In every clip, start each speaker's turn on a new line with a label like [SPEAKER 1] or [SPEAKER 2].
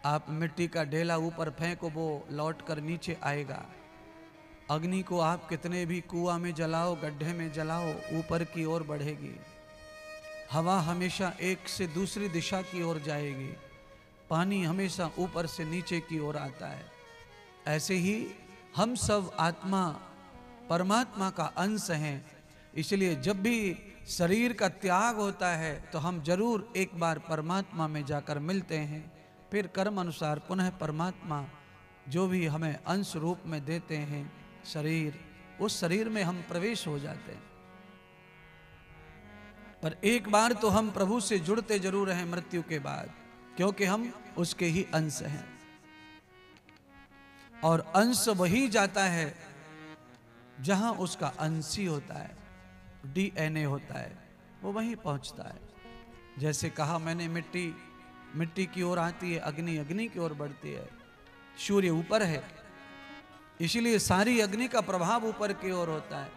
[SPEAKER 1] आप मिट्टी का ढेला ऊपर फेंको, वो लौट कर नीचे आएगा। अग्नि को आप कितने भी कुआं में जलाओ, गड्ढे में जलाओ, ऊपर की ओर बढ़ेगी। हवा हमेशा एक से दूसरी दिशा की ओर जाएगी। पानी हमेशा ऊपर से नीचे की ओर आता है। ऐसे ही हम सब आत्मा परमात्मा का अंश हैं। इसलिए जब भी शरीर का त्याग होता है तो हम जरूर एक बार परमात्मा में जाकर मिलते हैं। फिर कर्म अनुसार पुनः परमात्मा जो भी हमें अंश रूप में देते हैं शरीर, उस शरीर में हम प्रवेश हो जाते हैं। पर एक बार तो हम प्रभु से जुड़ते जरूर हैं मृत्यु के बाद, क्योंकि हम उसके ही अंश हैं। और अंश वही जाता है जहां उसका अंशी होता है, डीएनए होता है, वो वहीं पहुंचता है। जैसे कहा मैंने, मिट्टी की ओर आती है, अग्नि की ओर बढ़ती है। सूर्य ऊपर है, इसीलिए सारी अग्नि का प्रभाव ऊपर की ओर होता है।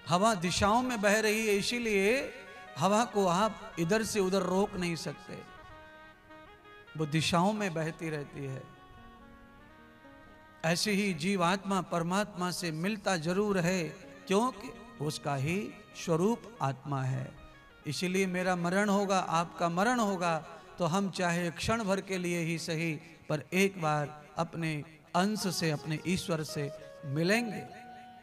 [SPEAKER 1] हवा दिशाओं में बह रही है, इसीलिए हवा को आप इधर से उधर रोक नहीं सकते, वो दिशाओं में बहती रहती है। ऐसे ही जीवात्मा परमात्मा से मिलता जरूर है, क्योंकि उसका ही स्वरूप आत्मा है। इसीलिए मेरा मरण होगा, आपका मरण होगा, तो हम चाहे क्षण भर के लिए ही सही, पर एक बार अपने अंश से, अपने ईश्वर से मिलेंगे।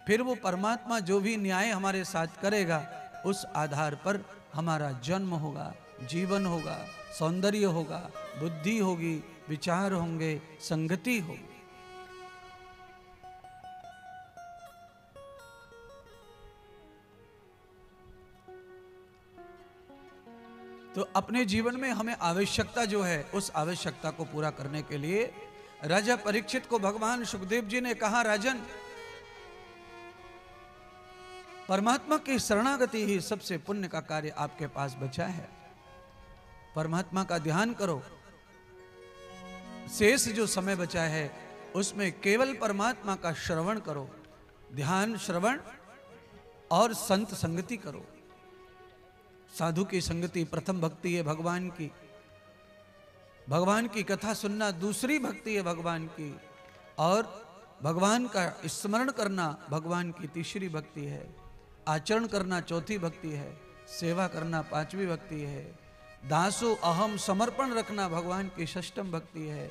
[SPEAKER 1] फिर वो परमात्मा जो भी न्याय हमारे साथ करेगा, उस आधार पर हमारा जन्म होगा, जीवन होगा, सौंदर्य होगा, बुद्धि होगी, विचार होंगे, संगति होगी। तो अपने जीवन में हमें आवश्यकता जो है, उस आवश्यकता को पूरा करने के लिए राजा परीक्षित को भगवान सुखदेव जी ने कहा, राजन, परमात्मा की शरणागति ही सबसे पुण्य का कार्य आपके पास बचा है। परमात्मा का ध्यान करो। शेष जो समय बचा है उसमें केवल परमात्मा का श्रवण करो, ध्यान, श्रवण और संत संगति करो। साधु की संगति प्रथम भक्ति है भगवान की। भगवान की कथा सुनना दूसरी भक्ति है भगवान की, और भगवान का स्मरण करना भगवान की तीसरी भक्ति है। आचरण करना चौथी भक्ति है। सेवा करना पांचवी भक्ति है। दासो अहम समर्पण रखना भगवान की षष्ठम भक्ति है।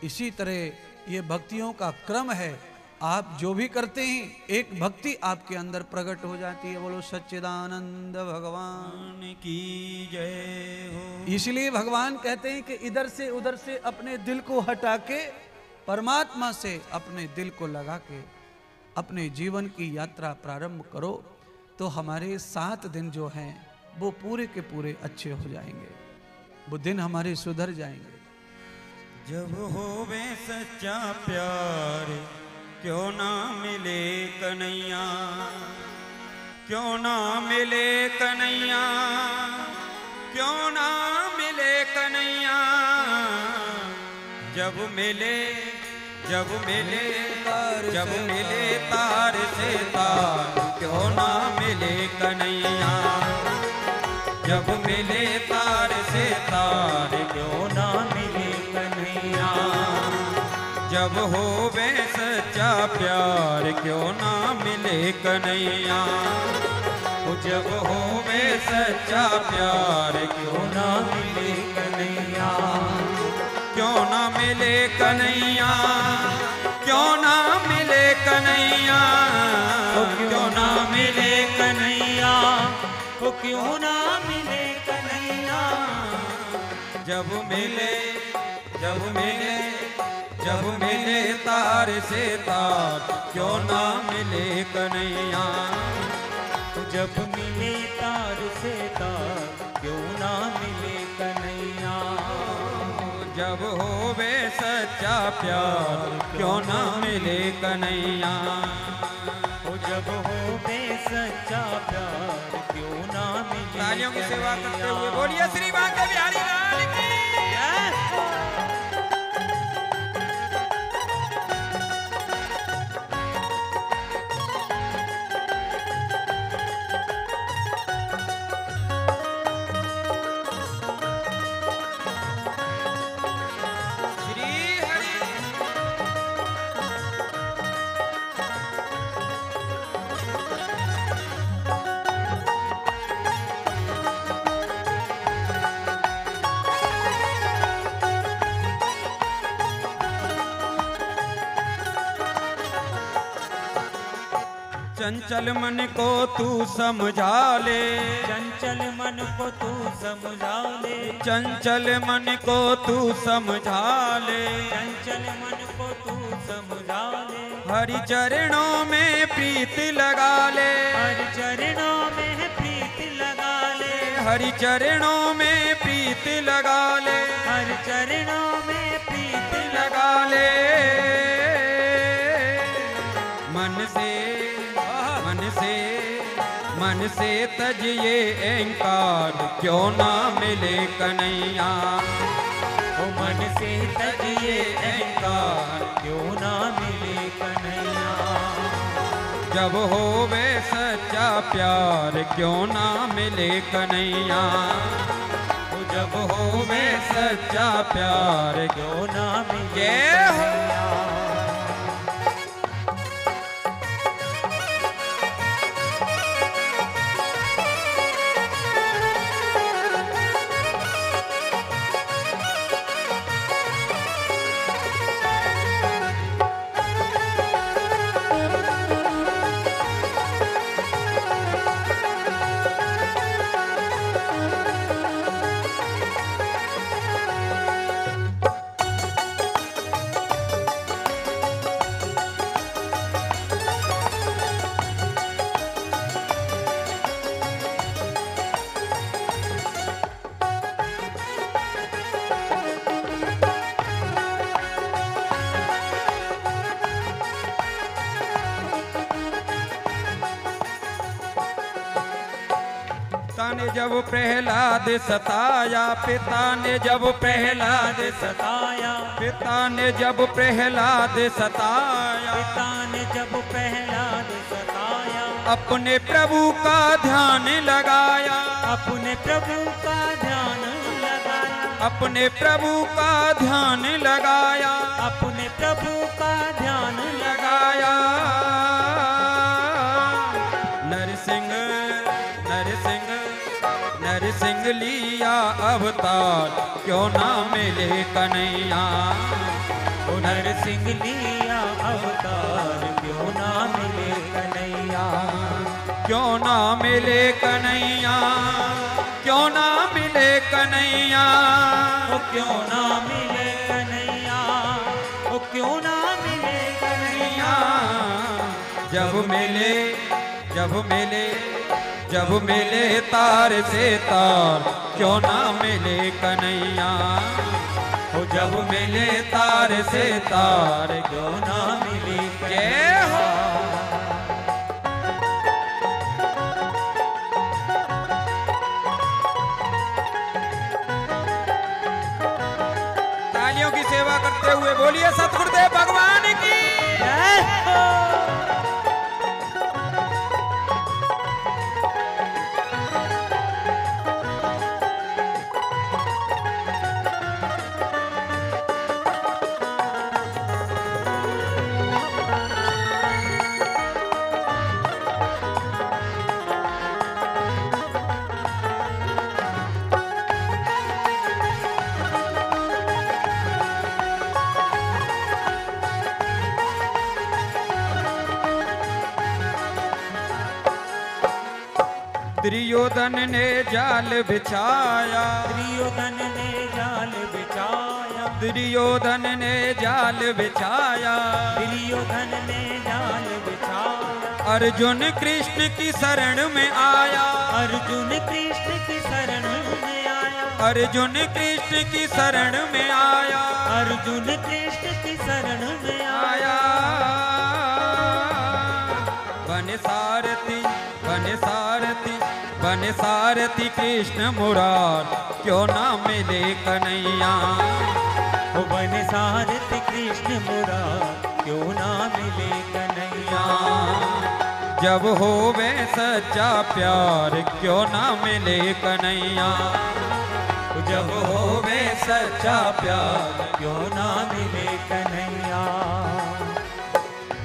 [SPEAKER 1] इसी तरह ये भक्तियों का क्रम है। आप जो भी करते हैं, एक भक्ति आपके अंदर प्रकट हो जाती है। बोलो सच्चिदानंद भगवान
[SPEAKER 2] की जय हो।
[SPEAKER 1] इसलिए भगवान कहते हैं कि इधर से उधर से अपने दिल को हटा के परमात्मा से अपने दिल को लगा के अपने जीवन की यात्रा प्रारंभ करो, तो हमारे 7 दिन जो हैं वो पूरे के पूरे अच्छे हो जाएंगे, वो दिन हमारे सुधर जाएंगे।
[SPEAKER 2] जब होवे सच्चा प्यार, क्यों ना मिले कन्हैया, क्यों ना मिले कन्हैया, क्यों ना मिले कन्हैया। जब मिले जब मिले जब मिले तार से तार, क्यों ना मिले कन्हैया। जब मिले तार से तार, क्यों ना मिले कन्हैया। जब होवे सच्चा प्यार, क्यों ना मिले कन्हैया। जब होवे सच्चा प्यार, क्यों ना मिले कन्हैया। क्यों ना मिले कन्हैया, क्यों ना मिले कन्हैया। क्यों ना मिले कन्हैया, क्यों ना मिले कन्हैया। जब मिले जब मिले जब मिले तार से तार, क्यों ना मिले कन्हैया। जब मिले तार से तार, क्यों ना मिले कन्हैया। जब होवे सच्चा प्यार, क्यों ना मिले कन्हैया। जब होवे सच्चा प्यार, क्यों ना मिले। तालियों की सेवा करते हुए बोलिए श्री बांके बिहारी लाल की। चंचल मन को तू समझा ले,
[SPEAKER 3] चंचल मन को तू समझा ले,
[SPEAKER 2] चंचल मन को तू समझा ले,
[SPEAKER 3] चंचल मन को तू समझा ले।
[SPEAKER 2] हरि चरणों में प्रीत लगा ले,
[SPEAKER 3] हरि चरणों में प्रीत लगा ले,
[SPEAKER 2] हरि चरणों में प्रीत लगा ले,
[SPEAKER 3] हरि चरणों में प्रीत
[SPEAKER 2] लगा ले। मन से मन से मन से तजिए अहंकार, क्यों ना मिले कन्हैया।
[SPEAKER 3] ओ मन से तजिए
[SPEAKER 2] अहंकार,
[SPEAKER 3] क्यों ना मिले कन्हैया।
[SPEAKER 2] जब होवे सच्चा प्यार, क्यों ना मिले कन्हैया। जब होवे सच्चा प्यार,
[SPEAKER 3] क्यों ना मिले
[SPEAKER 2] जय हो।
[SPEAKER 3] कन्हैया।
[SPEAKER 2] पिता ने जब प्रहलाद सताया, पिता ने जब प्रहलाद
[SPEAKER 3] सताया,
[SPEAKER 2] पिता ने जब प्रहलाद सताया,
[SPEAKER 3] पिता ने जब प्रहलाद सताया,
[SPEAKER 2] अपने प्रभु का ध्यान लगाया,
[SPEAKER 3] अपने प्रभु का ध्यान लगाया,
[SPEAKER 2] अपने प्रभु का ध्यान लगाया,
[SPEAKER 3] अपने प्रभु का ध्यान
[SPEAKER 2] लगाया। नरसिंह नरसिंह नरसिंह लिया अवतार, क्यों ना मिले कन्हैया।
[SPEAKER 3] ओ नरसिंह लिया अवतार, क्यों ना मिले कन्हैया।
[SPEAKER 2] क्यों ना मिले कन्हैया, क्यों ना मिले कन्हैया।
[SPEAKER 3] ओ क्यों ना मिले कन्हैया, ओ क्यों ना मिले कन्हैया।
[SPEAKER 2] जब मिले जब मिले जब मिले तार से तार, क्यों ना मिले कन्हैया।
[SPEAKER 3] ओ
[SPEAKER 2] जब मिले तार से तार,
[SPEAKER 3] क्यों ना मिले
[SPEAKER 2] जय हो। तालियों की सेवा करते हुए बोलिए सतगुरुदेव भगवान की
[SPEAKER 3] जय हो।
[SPEAKER 2] दुर्योधन ने जाल बिछाया,
[SPEAKER 3] दुर्योधन ने जाल बिछाया,
[SPEAKER 2] दुर्योधन ने जाल बिछाया,
[SPEAKER 3] दुर्योधन ने जाल बिछाया।
[SPEAKER 2] अर्जुन कृष्ण की शरण में आया,
[SPEAKER 3] अर्जुन कृष्ण की शरण में आया,
[SPEAKER 2] अर्जुन कृष्ण की शरण में आया,
[SPEAKER 3] अर्जुन कृष्ण की शरण में आया।
[SPEAKER 2] बन सारथी बन सारथी बन सारथी कृष्ण मुरार, क्यों ना मिले कन्हैया।
[SPEAKER 3] ओ बन सारथी कृष्ण मुरार, क्यों ना मिले कन्हैया।
[SPEAKER 2] जब होवे सच्चा प्यार, क्यों ना मिले कन्हैया। जब होवे सच्चा प्यार,
[SPEAKER 3] क्यों ना मिले कन्हैया।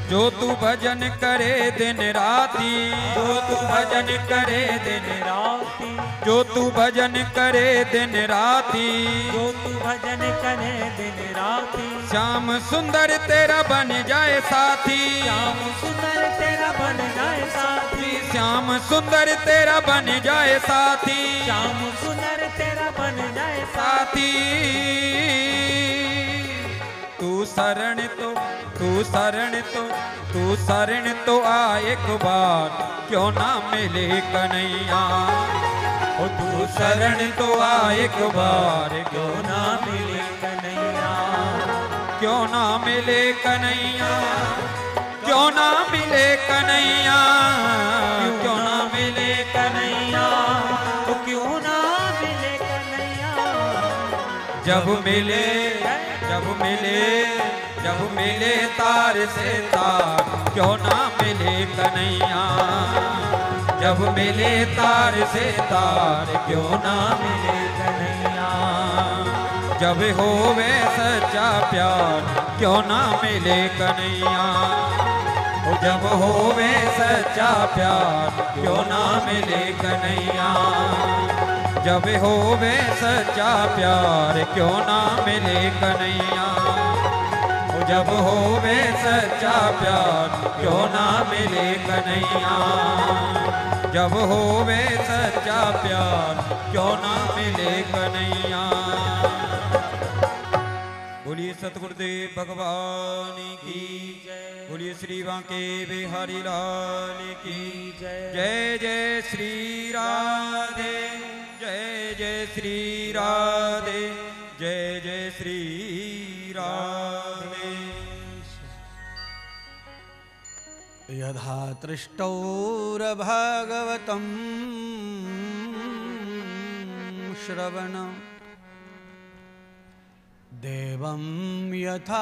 [SPEAKER 2] जो तू भजन करे दिन राती, जो तू भजन करे दिन
[SPEAKER 3] राती,
[SPEAKER 2] जो तू भजन करे दिन राती,
[SPEAKER 3] जो तू भजन करे दिन राती,
[SPEAKER 2] श्याम सुंदर तेरा बन जाए साथी,
[SPEAKER 3] श्याम सुंदर तेरा बन जाए साथी,
[SPEAKER 2] श्याम सुंदर तेरा बन जाए साथी,
[SPEAKER 3] श्याम सुंदर तेरा बन जाए
[SPEAKER 2] साथी। तू शरण तो, तू शरण तो, तू शरण तो आ एक बार, क्यों ना मिले कन्हैया। ओ तू शरण तो आ एक बार, क्यों ना मिले कन्हैया, क्यों ना मिले कन्हैया, क्यों ना मिले कन्हैया, क्यों ना मिले कन्हैया,
[SPEAKER 3] क्यों ना मिले कन्हैया।
[SPEAKER 2] जब मिले, जब मिले, जब मिले तार से तार, क्यों ना मिले कन्हैया। जब मिले तार से तार, क्यों ना मिले कन्हैया। जब होवे सच्चा प्यार, क्यों ना मिले कन्हैया। जब होवे सच्चा प्यार, क्यों ना मिले कन्हैया। जब होवे सच्चा प्यार, क्यों ना मिले कन्हैया। जब होवे सच्चा प्यार, क्यों ना मिले कन्हैया। जब होवे सच्चा प्यार, क्यों ना मिले कन्हैया। बोलिए सतगुरुदेव भगवान की जय, बोलिए श्री बांके बिहारी लाल की जय। जय जय श्री राधे, जय जय श्री राधे, जय जय श्री राधे।
[SPEAKER 1] यथा तृष्टौरभागवतं श्रवणं देवं यथार्महामहिम्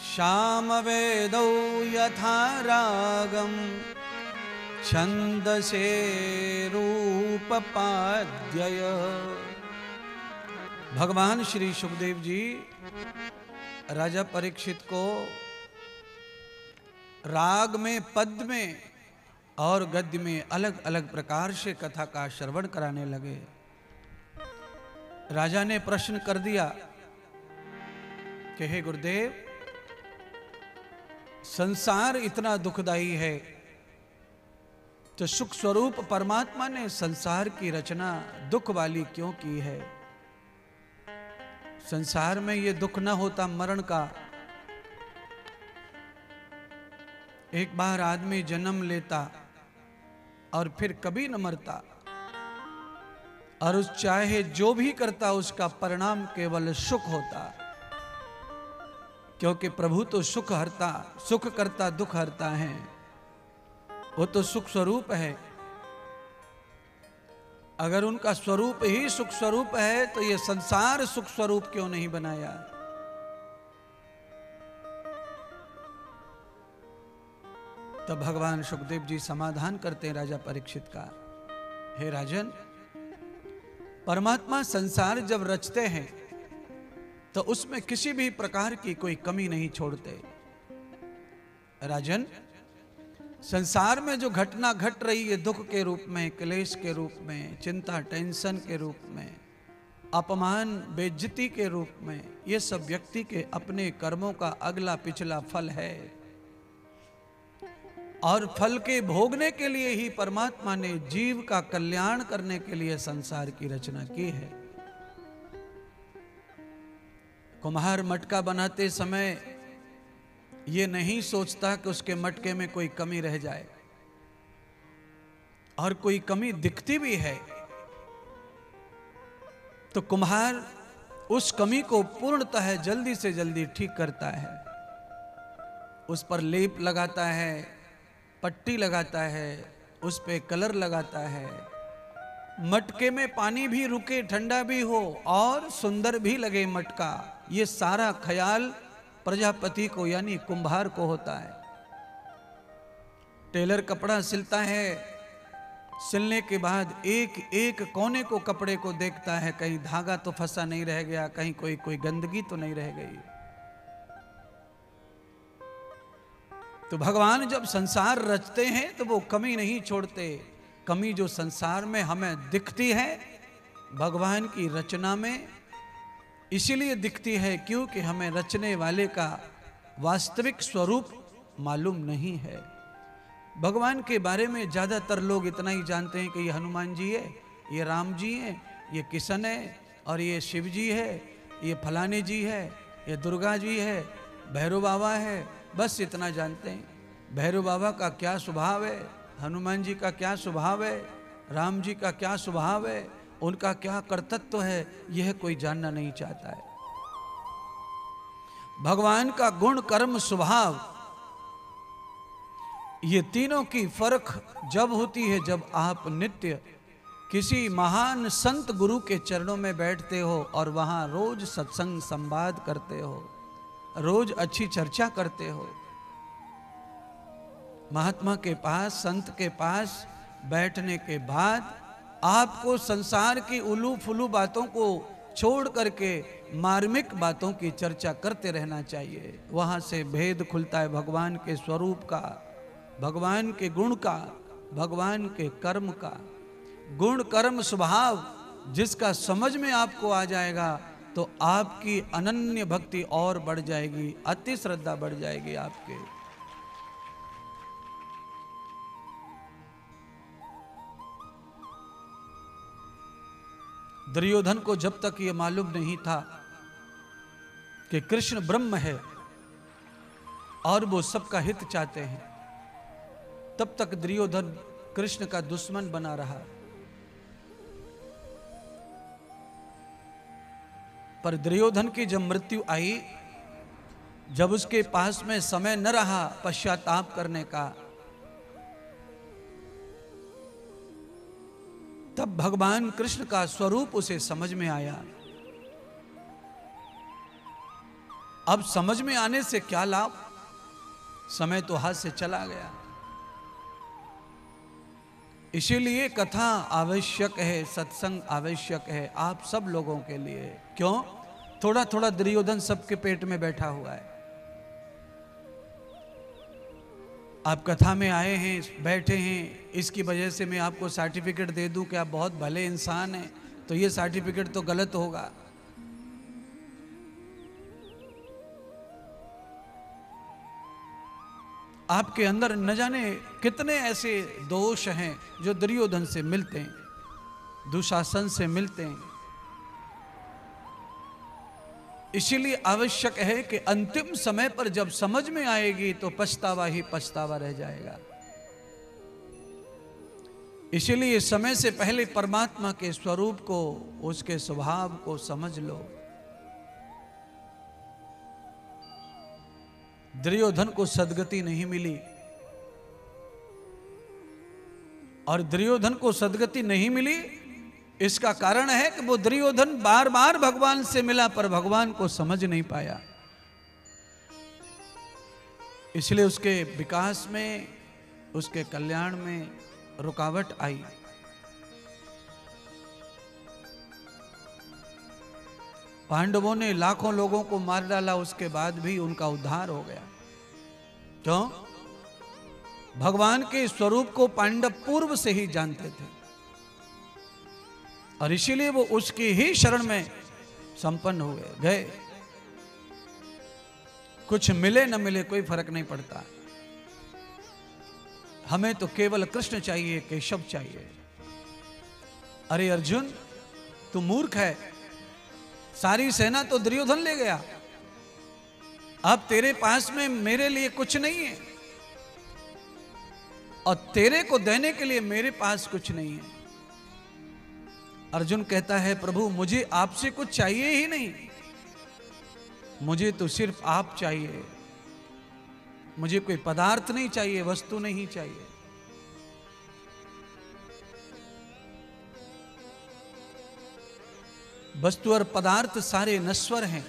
[SPEAKER 1] सामवेदौ यथा रागं छन्दसे रूपपाद्यय। भगवान श्री सुखदेव जी राजा परीक्षित को राग में, पद में और गद्य में अलग अलग प्रकार से कथा का श्रवण कराने लगे। राजा ने प्रश्न कर दिया कि हे गुरुदेव, संसार इतना दुखदाई है, तो सुख स्वरूप परमात्मा ने संसार की रचना दुख वाली क्यों की है। संसार में ये दुख न होता मरण का। एक बार आदमी जन्म लेता और फिर कभी न मरता, और उस चाहे जो भी करता उसका परिणाम केवल सुख होता, क्योंकि प्रभु तो सुख हरता, सुख करता दुख हरता है। वो तो सुख स्वरूप है। अगर उनका स्वरूप ही सुख स्वरूप है तो ये संसार सुख स्वरूप क्यों नहीं बनाया। तब भगवान सुखदेव जी समाधान करते हैं राजा परीक्षित का। हे राजन, परमात्मा संसार जब रचते हैं तो उसमें किसी भी प्रकार की कोई कमी नहीं छोड़ते। राजन, संसार में जो घटना घट रही है दुख के रूप में, क्लेश के रूप में, चिंता टेंशन के रूप में, अपमान बेइज्जती के रूप में, ये सब व्यक्ति के अपने कर्मों का अगला पिछला फल है। और फल के भोगने के लिए ही परमात्मा ने जीव का कल्याण करने के लिए संसार की रचना की है। कुम्हार मटका बनाते समय ये नहीं सोचता कि उसके मटके में कोई कमी रह जाए, और कोई कमी दिखती भी है तो कुम्हार उस कमी को पूर्णतः जल्दी से जल्दी ठीक करता है। उस पर लेप लगाता है, पट्टी लगाता है, उस पे कलर लगाता है, मटके में पानी भी रुके, ठंडा भी हो और सुंदर भी लगे मटका। ये सारा ख्याल प्रजापति को यानी कुंभार को होता है। टेलर कपड़ा सिलता है, सिलने के बाद एक एक कोने को कपड़े को देखता है, कहीं धागा तो फंसा नहीं रह गया, कहीं कोई गंदगी तो नहीं रह गई। तो भगवान जब संसार रचते हैं तो वो कमी नहीं छोड़ते। कमी जो संसार में हमें दिखती है भगवान की रचना में इसीलिए दिखती है क्योंकि हमें रचने वाले का वास्तविक स्वरूप मालूम नहीं है। भगवान के बारे में ज़्यादातर लोग इतना ही जानते हैं कि ये हनुमान जी है, ये राम जी हैं, ये किशन है और ये शिव जी है, ये फलाने जी है, ये दुर्गा जी है, भैरव बाबा है, बस इतना जानते हैं। भैरव बाबा का क्या स्वभाव है, हनुमान जी का क्या स्वभाव है, राम जी का क्या स्वभाव है, उनका क्या कर्तव्य है, यह कोई जानना नहीं चाहता है। भगवान का गुण कर्म स्वभाव ये तीनों की फर्क जब होती है जब आप नित्य किसी महान संत गुरु के चरणों में बैठते हो और वहां रोज सत्संग संवाद करते हो, रोज अच्छी चर्चा करते हो। महात्मा के पास, संत के पास बैठने के बाद आपको संसार की उलू फुलू बातों को छोड़ करके मार्मिक बातों की चर्चा करते रहना चाहिए। वहां से भेद खुलता है भगवान के स्वरूप का, भगवान के गुण का, भगवान के कर्म का। गुण कर्म स्वभाव जिसका समझ में आपको आ जाएगा तो आपकी अनन्य भक्ति और बढ़ जाएगी, अति श्रद्धा बढ़ जाएगी आपके। दुर्योधन को जब तक ये मालूम नहीं था कि कृष्ण ब्रह्म है और वो सबका हित चाहते हैं, तब तक दुर्योधन कृष्ण का दुश्मन बना रहा। पर दुर्योधन की जब मृत्यु आई, जब उसके पास में समय न रहा पश्चाताप करने का, तब भगवान कृष्ण का स्वरूप उसे समझ में आया। अब समझ में आने से क्या लाभ, समय तो हाथ से चला गया। इसीलिए कथा आवश्यक है, सत्संग आवश्यक है आप सब लोगों के लिए। क्यों? थोड़ा थोड़ा दुर्योधन सबके पेट में बैठा हुआ है। आप कथा में आए हैं, बैठे हैं, इसकी वजह से मैं आपको सर्टिफिकेट दे दूं कि आप बहुत भले इंसान हैं, तो ये सर्टिफिकेट तो गलत होगा। आपके अंदर न जाने कितने ऐसे दोष हैं जो दुर्योधन से मिलते हैं, दुशासन से मिलते हैं। इसीलिए आवश्यक है कि अंतिम समय पर जब समझ में आएगी तो पछतावा ही पछतावा रह जाएगा। इसीलिए समय से पहले परमात्मा के स्वरूप को, उसके स्वभाव को समझ लो। दुर्योधन को सद्गति नहीं मिली, और दुर्योधन को सद्गति नहीं मिली इसका कारण है कि वो दुर्योधन बार बार भगवान से मिला पर भगवान को समझ नहीं पाया। इसलिए उसके विकास में, उसके कल्याण में रुकावट आई। पांडवों ने लाखों लोगों को मार डाला, उसके बाद भी उनका उद्धार हो गया। क्यों? भगवान के स्वरूप को पांडव पूर्व से ही जानते थे और इसीलिए वो उसकी ही शरण में संपन्न हुए गए। कुछ मिले न मिले कोई फर्क नहीं पड़ता, हमें तो केवल कृष्ण चाहिए, केशव चाहिए। अरे अर्जुन, तू मूर्ख है, सारी सेना तो दुर्योधन ले गया, अब तेरे पास में मेरे लिए कुछ नहीं है और तेरे को देने के लिए मेरे पास कुछ नहीं है। अर्जुन कहता है, प्रभु मुझे आपसे कुछ चाहिए ही नहीं, मुझे तो सिर्फ आप चाहिए, मुझे कोई पदार्थ नहीं चाहिए, वस्तु नहीं चाहिए। वस्तु और पदार्थ सारे नश्वर हैं,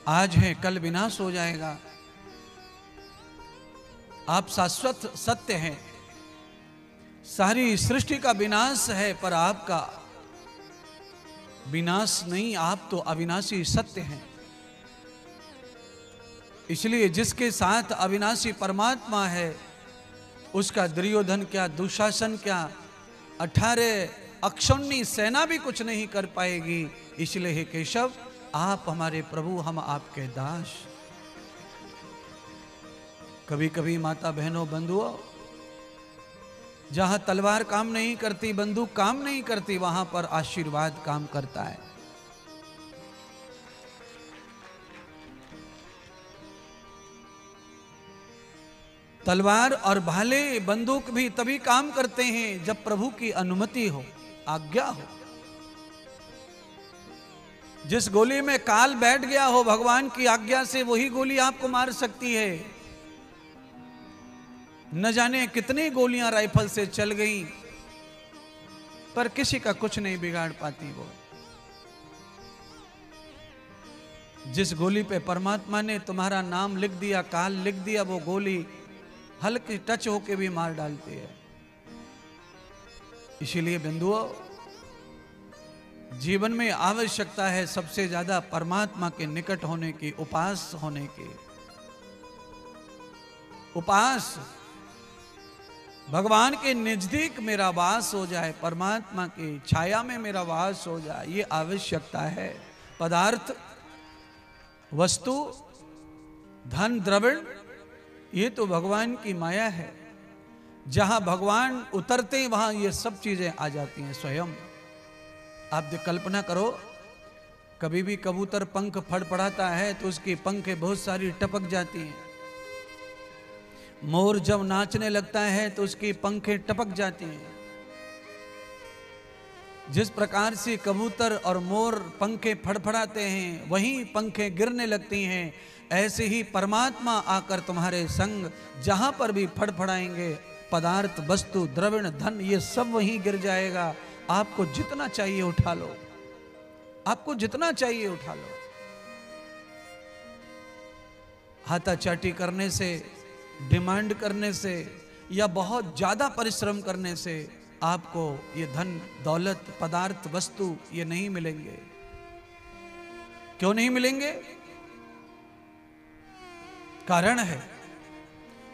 [SPEAKER 1] आज है कल विनाश हो जाएगा। आप शाश्वत सत्य हैं, सारी सृष्टि का विनाश है पर आपका विनाश नहीं, आप तो अविनाशी सत्य हैं। इसलिए जिसके साथ अविनाशी परमात्मा है, उसका दुर्योधन क्या, दुशासन क्या, 18 अक्षौणी सेना भी कुछ नहीं कर पाएगी। इसलिए हे केशव, आप हमारे प्रभु, हम आपके दास। कभी कभी माता बहनों बंधुओं, जहां तलवार काम नहीं करती, बंदूक काम नहीं करती, वहां पर आशीर्वाद काम करता है। तलवार और भाले, बंदूक भी तभी काम करते हैं जब प्रभु की अनुमति हो, आज्ञा हो। जिस गोली में काल बैठ गया हो, भगवान की आज्ञा से वही गोली आपको मार सकती है। न जाने कितनी गोलियां राइफल से चल गई, पर किसी का कुछ नहीं बिगाड़ पाती वो। जिस गोली पे परमात्मा ने तुम्हारा नाम लिख दिया, काल लिख दिया, वो गोली हल्की टच होके भी मार डालती है। इसीलिए बंधुओं, जीवन में आवश्यकता है सबसे ज्यादा परमात्मा के निकट होने की, उपास होने की। उपास, भगवान के नजदीक मेरा वास हो जाए, परमात्मा की छाया में मेरा वास हो जाए, ये आवश्यकता है। पदार्थ, वस्तु, धन, द्रविण, ये तो भगवान की माया है। जहां भगवान उतरते हैं वहां ये सब चीजें आ जाती हैं स्वयं। आप कल्पना करो, कभी भी कबूतर पंख फड़फड़ाता है तो उसकी पंखें बहुत सारी टपक जाती हैं। मोर जब नाचने लगता है तो उसकी पंखें टपक जाती हैं। जिस प्रकार से कबूतर और मोर पंखें फड़फड़ाते हैं, वहीं पंखें गिरने लगती हैं। ऐसे ही परमात्मा आकर तुम्हारे संग जहां पर भी फड़फड़ाएंगे, पदार्थ, वस्तु, द्रविण, धन, ये सब वहीं गिर जाएगा। आपको जितना चाहिए उठा लो, आपको जितना चाहिए उठा लो। हाथाचाटी करने से, डिमांड करने से या बहुत ज्यादा परिश्रम करने से आपको ये धन, दौलत, पदार्थ, वस्तु ये नहीं मिलेंगे। क्यों नहीं मिलेंगे? कारण है,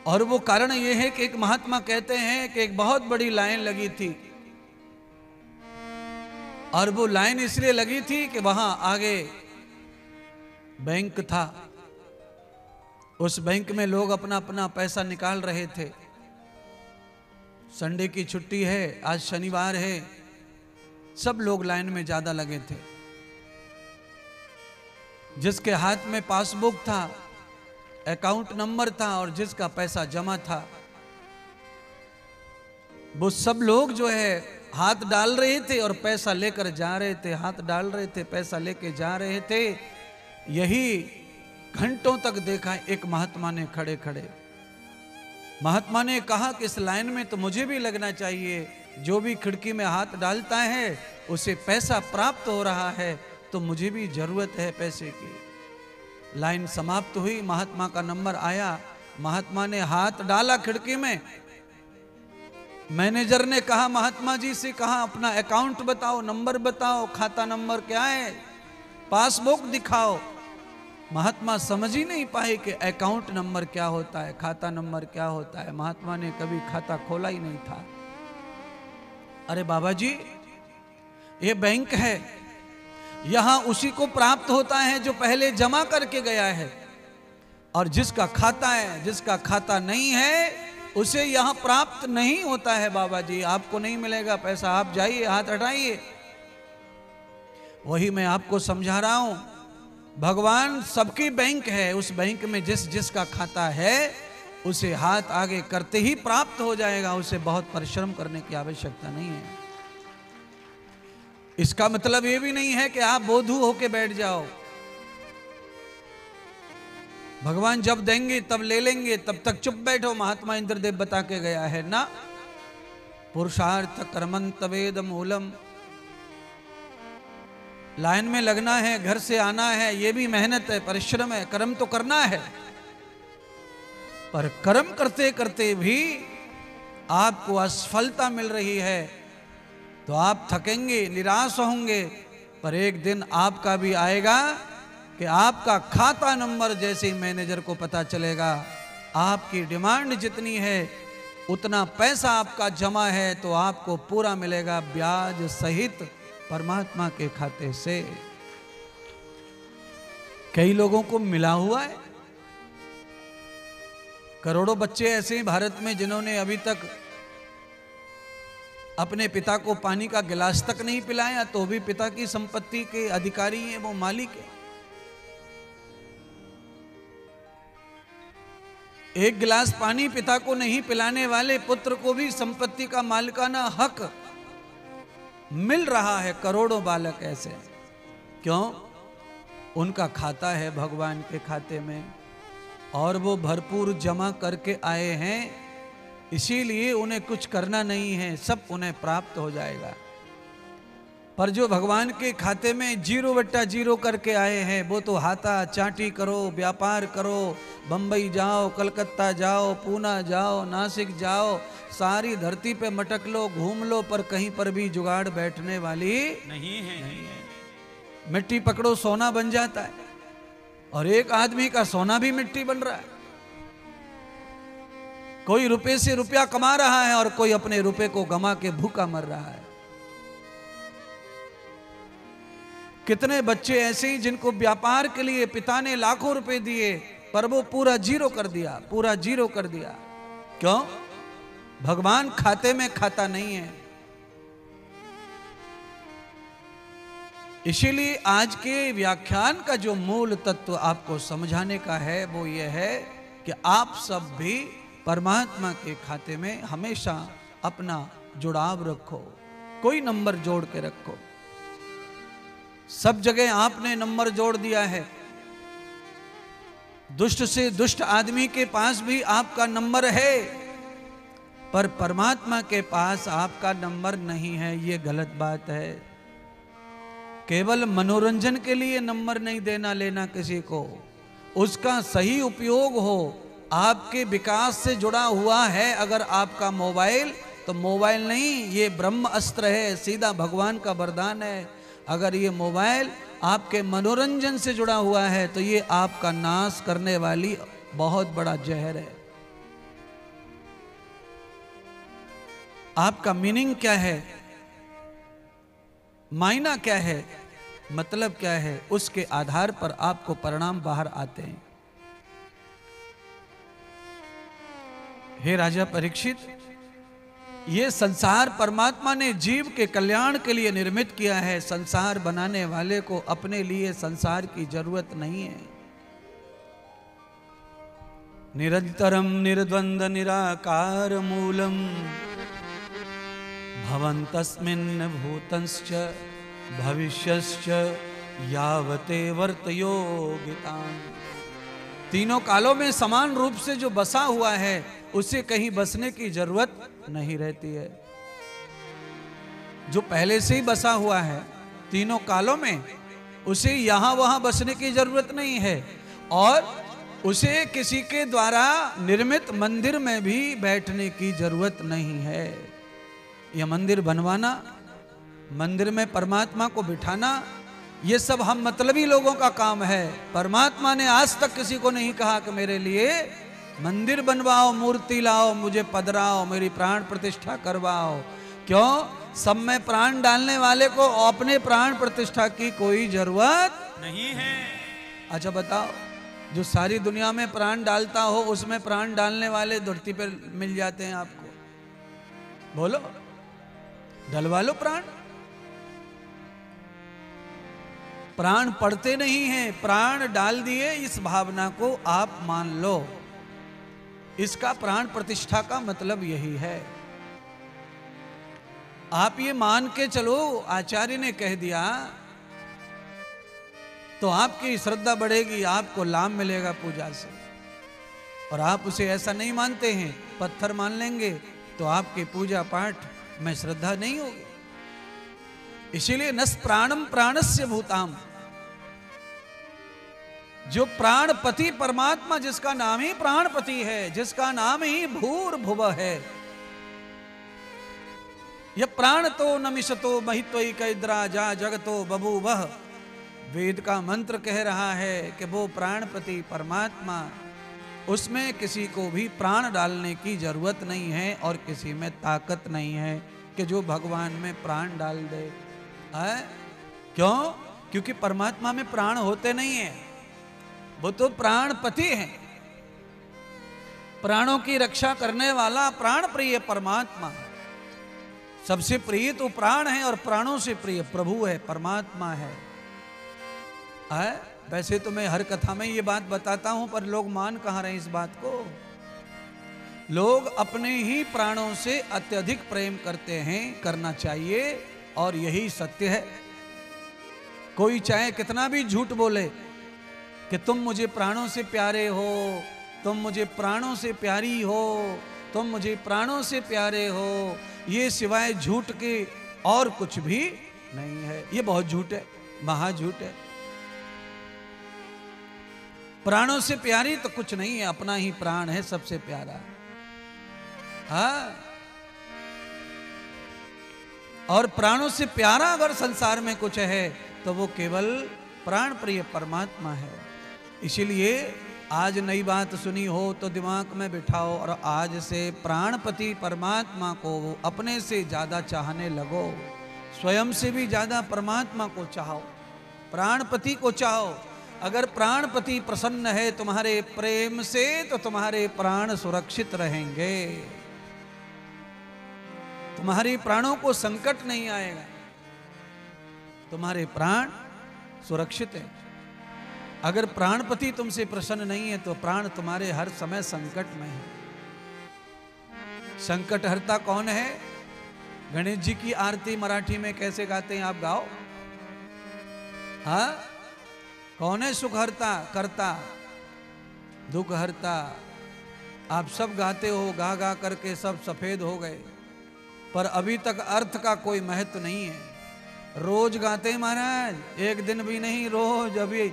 [SPEAKER 1] और वो कारण ये है कि एक महात्मा कहते हैं कि एक बहुत बड़ी लाइन लगी थी, और वो लाइन इसलिए लगी थी कि वहां आगे बैंक था। उस बैंक में लोग अपना अपना पैसा निकाल रहे थे। संडे की छुट्टी है, आज शनिवार है, सब लोग लाइन में ज्यादा लगे थे। जिसके हाथ में पासबुक था, अकाउंट नंबर था और जिसका पैसा जमा था, वो सब लोग जो है हाथ डाल रहे थे और पैसा लेकर जा रहे थे, हाथ डाल रहे थे, पैसा लेके जा रहे थे। यही घंटों तक देखा एक महात्मा ने खड़े खड़े। महात्मा ने कहा कि इस लाइन में तो मुझे भी लगना चाहिए, जो भी खिड़की में हाथ डालता है उसे पैसा प्राप्त हो रहा है, तो मुझे भी जरूरत है पैसे की। लाइन समाप्त हुई, महात्मा का नंबर आया, महात्मा ने हाथ डाला खिड़की में। मैनेजर ने कहा, महात्मा जी से कहा अपना अकाउंट बताओ, नंबर बताओ, खाता नंबर क्या है, पासबुक दिखाओ। महात्मा समझ ही नहीं पाए कि अकाउंट नंबर क्या होता है, खाता नंबर क्या होता है। महात्मा ने कभी खाता खोला ही नहीं था। अरे बाबा जी, ये बैंक है, यहां उसी को प्राप्त होता है जो पहले जमा करके गया है, और जिसका खाता है, जिसका खाता नहीं है उसे यहां प्राप्त नहीं होता है। बाबा जी, आपको नहीं मिलेगा पैसा, आप जाइए, हाथ हटाइए। वही मैं आपको समझा रहा हूं, भगवान सबकी बैंक है। उस बैंक में जिस जिसका खाता है उसे हाथ आगे करते ही प्राप्त हो जाएगा, उसे बहुत परिश्रम करने की आवश्यकता नहीं है। इसका मतलब ये भी नहीं है कि आप बोधू होके बैठ जाओ, भगवान जब देंगे तब ले लेंगे, तब तक चुप बैठो। महात्मा इंद्रदेव बता के गया है ना, पुरुषार्थ कर्मंत वेद मूलम। लाइन में लगना है, घर से आना है, ये भी मेहनत है, परिश्रम है, कर्म तो करना है। पर कर्म करते करते भी आपको असफलता मिल रही है तो आप थकेंगे, निराश होंगे, पर एक दिन आपका भी आएगा कि आपका खाता नंबर जैसे ही मैनेजर को पता चलेगा, आपकी डिमांड जितनी है उतना पैसा आपका जमा है, तो आपको पूरा मिलेगा ब्याज सहित परमात्मा के खाते से। कई लोगों को मिला हुआ है। करोड़ों बच्चे ऐसे हैं भारत में जिन्होंने अभी तक अपने पिता को पानी का गिलास तक नहीं पिलाया, तो भी पिता की संपत्ति के अधिकारी हैं, वो मालिक है। एक गिलास पानी पिता को नहीं पिलाने वाले पुत्र को भी संपत्ति का मालिकाना हक मिल रहा है। करोड़ों बालक ऐसे, क्यों? उनका खाता है भगवान के खाते में और वो भरपूर जमा करके आए हैं, इसीलिए उन्हें कुछ करना नहीं है, सब उन्हें प्राप्त हो जाएगा। पर जो भगवान के खाते में 0/0 करके आए हैं, वो तो हाथा चाटी करो, व्यापार करो, बंबई जाओ, कलकत्ता जाओ, पूना जाओ, नासिक जाओ, सारी धरती पे मटक लो, घूम लो, पर कहीं पर भी जुगाड़ बैठने वाली
[SPEAKER 2] नहीं है।
[SPEAKER 1] मिट्टी पकड़ो सोना बन जाता है, और एक आदमी का सोना भी मिट्टी बन रहा है। कोई रुपए से रुपया कमा रहा है और कोई अपने रुपए को गमा के भूखा मर रहा है। कितने बच्चे ऐसे ही जिनको व्यापार के लिए पिता ने लाखों रुपए दिए, पर वो पूरा 0 कर दिया, पूरा 0 कर दिया। क्यों? भगवान खाते में खाता नहीं है। इसीलिए आज के व्याख्यान का जो मूल तत्व आपको समझाने का है वो ये है कि आप सब भी परमात्मा के खाते में हमेशा अपना जुड़ाव रखो, कोई नंबर जोड़ के रखो। सब जगह आपने नंबर जोड़ दिया है। दुष्ट से दुष्ट आदमी के पास भी आपका नंबर है, पर परमात्मा के पास आपका नंबर नहीं है। ये गलत बात है। केवल मनोरंजन के लिए नंबर नहीं देना लेना किसी को, उसका सही उपयोग हो। आपके विकास से जुड़ा हुआ है अगर आपका मोबाइल, तो मोबाइल नहीं, ये ब्रह्म अस्त्र है, सीधा भगवान का वरदान है। अगर ये मोबाइल आपके मनोरंजन से जुड़ा हुआ है तो ये आपका नाश करने वाली बहुत बड़ा जहर है। आपका मीनिंग क्या है, मायना क्या है, मतलब क्या है, उसके आधार पर आपको परिणाम बाहर आते हैं। हे राजा परीक्षित, ये संसार परमात्मा ने जीव के कल्याण के लिए निर्मित किया है। संसार बनाने वाले को अपने लिए संसार की जरूरत नहीं है। निरंतरम निर्द्वंद निराकार मूलम भवन्तस्मिन् भूतंश्च भविष्यश्च यावते वर्तयोगिताम्। तीनों कालों में समान रूप से जो बसा हुआ है, उसे कहीं बसने की जरूरत नहीं रहती है। जो पहले से ही बसा हुआ है तीनों कालों में, उसे यहां वहां बसने की जरूरत नहीं है। और उसे किसी के द्वारा निर्मित मंदिर में भी बैठने की जरूरत नहीं है। यह मंदिर बनवाना, मंदिर में परमात्मा को बिठाना, ये सब हम मतलबी लोगों का काम है। परमात्मा ने आज तक किसी को नहीं कहा कि मेरे लिए मंदिर बनवाओ, मूर्ति लाओ, मुझे पधराओ, मेरी प्राण प्रतिष्ठा करवाओ। क्यों? सब में प्राण डालने वाले को अपने प्राण प्रतिष्ठा की कोई जरूरत
[SPEAKER 2] नहीं है।
[SPEAKER 1] अच्छा बताओ, जो सारी दुनिया में प्राण डालता हो, उसमें प्राण डालने वाले धरती पर मिल जाते हैं आपको? बोलो, डलवा लो प्राण। प्राण पड़ते नहीं हैं, प्राण डाल दिए, इस भावना को आप मान लो। इसका प्राण प्रतिष्ठा का मतलब यही है। आप ये मान के चलो, आचार्य ने कह दिया तो आपकी श्रद्धा बढ़ेगी, आपको लाभ मिलेगा पूजा से। और आप उसे ऐसा नहीं मानते हैं, पत्थर मान लेंगे, तो आपकी पूजा पाठ में श्रद्धा नहीं होगी। इसीलिए नस प्राणम प्राणस्य भूताम, जो प्राणपति परमात्मा, जिसका नाम ही प्राणपति है, जिसका नाम ही भूर्भुव है, यह प्राण तो नमिषतो महित्वई कैद्रा जा जगतो बभूवः वेद का मंत्र कह रहा है कि वो प्राणपति परमात्मा, उसमें किसी को भी प्राण डालने की जरूरत नहीं है और किसी में ताकत नहीं है कि जो भगवान में प्राण डाल दे। है क्यों? क्योंकि परमात्मा में प्राण होते नहीं है, वो तो प्राणपति है, प्राणों की रक्षा करने वाला प्राण प्रिय परमात्मा। सबसे प्रिय तो प्राण है और प्राणों से प्रिय प्रभु है, परमात्मा है। वैसे तो मैं हर कथा में ये बात बताता हूं, पर लोग मान कहां रहे इस बात को। लोग अपने ही प्राणों से अत्यधिक प्रेम करते हैं, करना चाहिए, और यही सत्य है। कोई चाहे कितना भी झूठ बोले कि तुम मुझे प्राणों से प्यारे हो, तुम मुझे प्राणों से प्यारी हो, तुम मुझे प्राणों से प्यारे हो, ये सिवाय झूठ के और कुछ भी नहीं है। ये बहुत झूठ है, महाझूठ है। प्राणों से प्यारी तो कुछ नहीं है, अपना ही प्राण है सबसे प्यारा। हाँ, और प्राणों से प्यारा अगर संसार में कुछ है तो वो केवल प्राण प्रिय परमात्मा है। इसीलिए आज नई बात सुनी हो तो दिमाग में बिठाओ और आज से प्राणपति परमात्मा को अपने से ज्यादा चाहने लगो, स्वयं से भी ज्यादा परमात्मा को चाहो, प्राणपति को चाहो। अगर प्राणपति प्रसन्न है तुम्हारे प्रेम से तो तुम्हारे प्राण सुरक्षित रहेंगे, तुम्हारे प्राणों को संकट नहीं आएगा, तुम्हारे प्राण सुरक्षित है। अगर प्राणपति तुमसे प्रसन्न नहीं है तो प्राण तुम्हारे हर समय संकट में है। संकट हरता कौन है? गणेश जी की आरती मराठी में कैसे गाते हैं आप गाओ? हाँ, कौन है सुख हरता, करता, दुख हरता? आप सब गाते हो, गा गा करके सब सफेद हो गए, पर अभी तक अर्थ का कोई महत्व नहीं है। रोज गाते हैं महाराज, एक दिन भी नहीं, रोज। अभी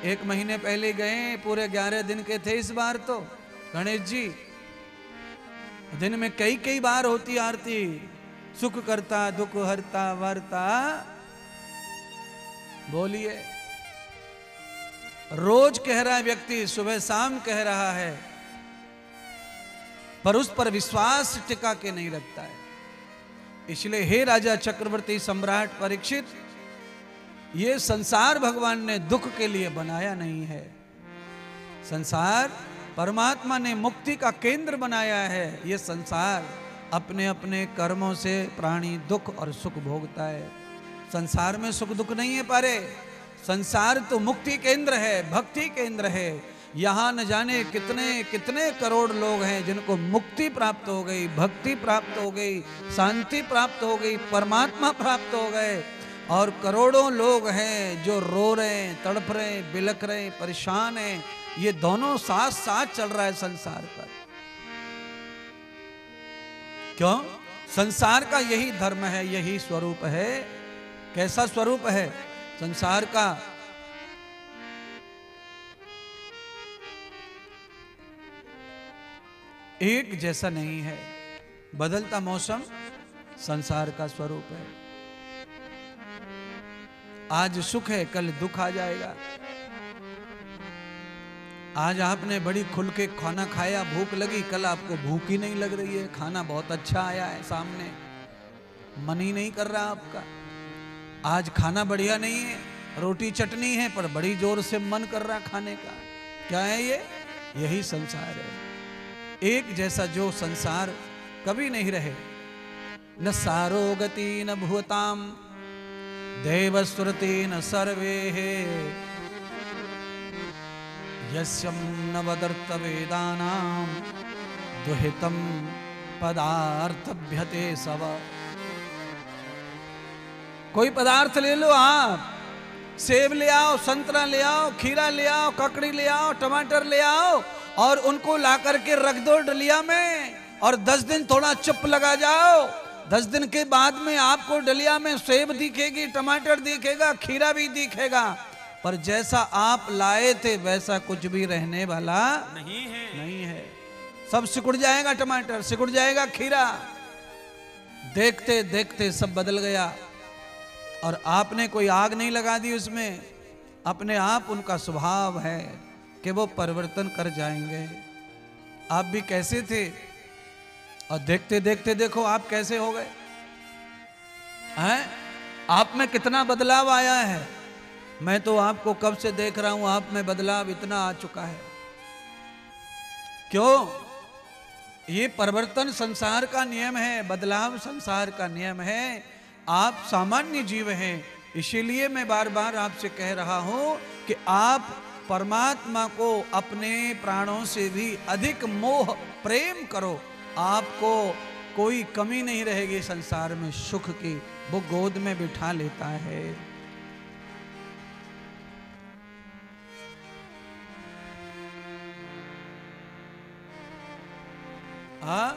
[SPEAKER 1] 1 महीने पहले गए, पूरे 11 दिन के थे इस बार तो गणेश जी। दिन में कई कई बार होती आरती, सुख करता, दुख हरता, वरता। बोलिए, रोज कह रहा है व्यक्ति, सुबह शाम कह रहा है, पर उस पर विश्वास टिका के नहीं रखता है। इसलिए हे राजा चक्रवर्ती सम्राट परीक्षित, ये संसार भगवान ने दुख के लिए बनाया नहीं है। संसार परमात्मा ने मुक्ति का केंद्र बनाया है। ये संसार अपने अपने कर्मों से प्राणी दुख और सुख भोगता है। संसार में सुख दुख नहीं है पारे। संसार तो मुक्ति केंद्र है, भक्ति केंद्र है। यहाँ न जाने कितने कितने करोड़ लोग हैं जिनको मुक्ति प्राप्त हो गई, भक्ति प्राप्त हो गई, शांति प्राप्त हो गई, परमात्मा प्राप्त हो गए। और करोड़ों लोग हैं जो रो रहे हैं, तड़प रहे हैं, बिलख रहे हैं, परेशान हैं। ये दोनों साथ साथ चल रहा है संसार पर। क्यों? संसार का यही धर्म है, यही स्वरूप है। कैसा स्वरूप है संसार का? एक जैसा नहीं है, बदलता मौसम संसार का स्वरूप है। आज सुख है, कल दुख आ जाएगा। आज आपने बड़ी खुल के खाना खाया, भूख लगी, कल आपको भूख ही नहीं लग रही है। खाना बहुत अच्छा आया है सामने, मन ही नहीं कर रहा आपका। आज खाना बढ़िया नहीं है, रोटी चटनी है, पर बड़ी जोर से मन कर रहा खाने का। क्या है ये? यही संसार है। एक जैसा जो संसार कभी नहीं रहे। न सारो गति न भूताम देवस्वरति न सर्वे यस्यं न वदर्थ वेदानां दुहितं पदार्थभ्यते सब। कोई पदार्थ ले लो आप, सेब ले आओ, संतरा ले आओ, खीरा ले आओ, ककड़ी ले आओ, टमाटर ले आओ, और उनको ला करके रख दो डलिया में, और 10 दिन थोड़ा चुप लगा जाओ। 10 दिन के बाद में आपको डलिया में सेब दिखेगी, टमाटर दिखेगा, खीरा भी दिखेगा, पर जैसा आप लाए थे वैसा कुछ भी रहने वाला नहीं है। सब सिकुड़ जाएगा, टमाटर सिकुड़ जाएगा, खीरा। देखते देखते सब बदल गया। और आपने कोई आग नहीं लगा दी उसमें, अपने आप उनका स्वभाव है कि वो परिवर्तन कर जाएंगे। आप भी कैसे थे और देखते देखते देखो आप कैसे हो गए हैं। आप में कितना बदलाव आया है। मैं तो आपको कब से देख रहा हूं, आप में बदलाव इतना आ चुका है। क्यों? ये परिवर्तन संसार का नियम है, बदलाव संसार का नियम है। आप सामान्य जीव हैं, इसीलिए मैं बार बार आपसे कह रहा हूं कि आप परमात्मा को अपने प्राणों से भी अधिक मोह प्रेम करो। आपको कोई कमी नहीं रहेगी संसार में सुख की, वो गोद में बिठा लेता है। हाँ,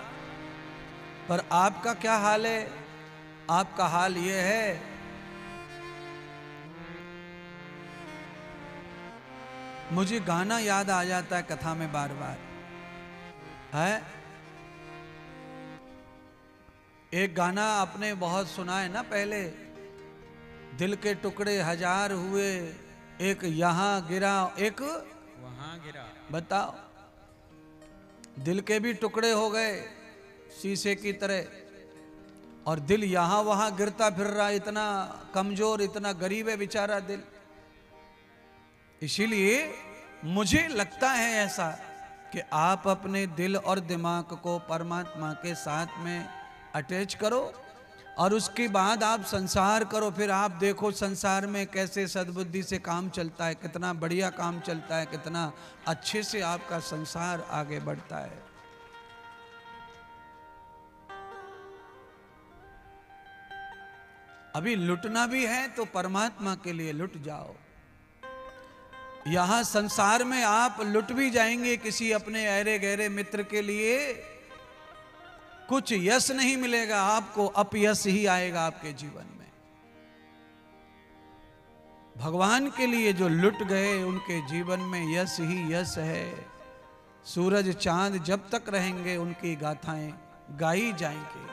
[SPEAKER 1] पर आपका क्या हाल है? आपका हाल ये है मुझे गाना याद आ जाता है कथा में बार बार है। एक गाना आपने बहुत सुना है ना पहले, दिल के टुकड़े हजार हुए, एक यहां गिरा एक
[SPEAKER 2] वहां गिरा।
[SPEAKER 1] बताओ, दिल के भी टुकड़े हो गए शीशे की तरह, और दिल यहां वहां गिरता फिर रहा। इतना कमजोर, इतना गरीब है बेचारा दिल। इसीलिए मुझे लगता है ऐसा कि आप अपने दिल और दिमाग को परमात्मा के साथ में अटैच करो और उसके बाद आप संसार करो। फिर आप देखो संसार में कैसे सद्बुद्धि से काम चलता है, कितना बढ़िया काम चलता है, कितना अच्छे से आपका संसार आगे बढ़ता है। अभी लुटना भी है तो परमात्मा के लिए लुट जाओ। यहां संसार में आप लुट भी जाएंगे किसी अपने अहरे गहरे मित्र के लिए, कुछ यश नहीं मिलेगा आपको, अपयश ही आएगा आपके जीवन में। भगवान के लिए जो लुट गए उनके जीवन में यश ही यश है। सूरज चांद जब तक रहेंगे उनकी गाथाएं गाई जाएंगी।